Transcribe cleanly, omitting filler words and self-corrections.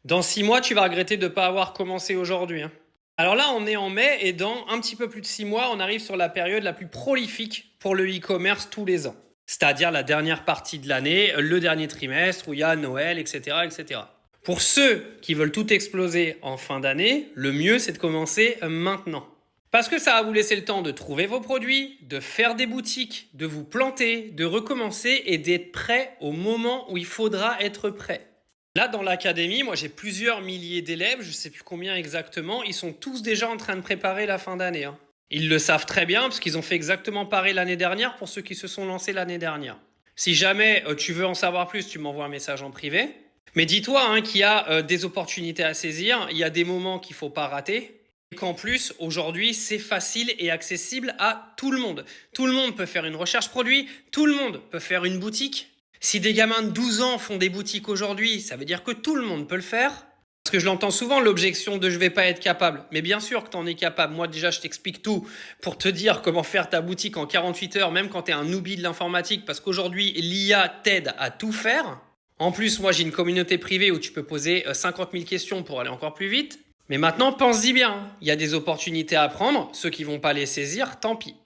Dans 6 mois, tu vas regretter de ne pas avoir commencé aujourd'hui, hein. Alors là, on est en mai et dans un petit peu plus de 6 mois, on arrive sur la période la plus prolifique pour le e-commerce tous les ans. C'est-à-dire la dernière partie de l'année, le dernier trimestre où il y a Noël, etc., etc. Pour ceux qui veulent tout exploser en fin d'année, le mieux c'est de commencer maintenant. Parce que ça va vous laisser le temps de trouver vos produits, de faire des boutiques, de vous planter, de recommencer et d'être prêt au moment où il faudra être prêt. Là, dans l'académie, moi j'ai plusieurs milliers d'élèves, je ne sais plus combien exactement, ils sont tous déjà en train de préparer la fin d'année, hein. Ils le savent très bien parce qu'ils ont fait exactement pareil l'année dernière pour ceux qui se sont lancés l'année dernière. Si jamais tu veux en savoir plus, tu m'envoies un message en privé. Mais dis-toi hein, qu'il y a des opportunités à saisir, il y a des moments qu'il ne faut pas rater. Et qu'en plus, aujourd'hui, c'est facile et accessible à tout le monde. Tout le monde peut faire une recherche produit, tout le monde peut faire une boutique. Si des gamins de 12 ans font des boutiques aujourd'hui, ça veut dire que tout le monde peut le faire. Parce que je l'entends souvent, l'objection de je vais pas être capable. Mais bien sûr que tu en es capable. Moi déjà, je t'explique tout pour te dire comment faire ta boutique en 48 heures, même quand tu es un newbie de l'informatique, parce qu'aujourd'hui, l'IA t'aide à tout faire. En plus, moi, j'ai une communauté privée où tu peux poser 50 000 questions pour aller encore plus vite. Mais maintenant, pense-y bien. Il y a des opportunités à prendre. Ceux qui vont pas les saisir, tant pis.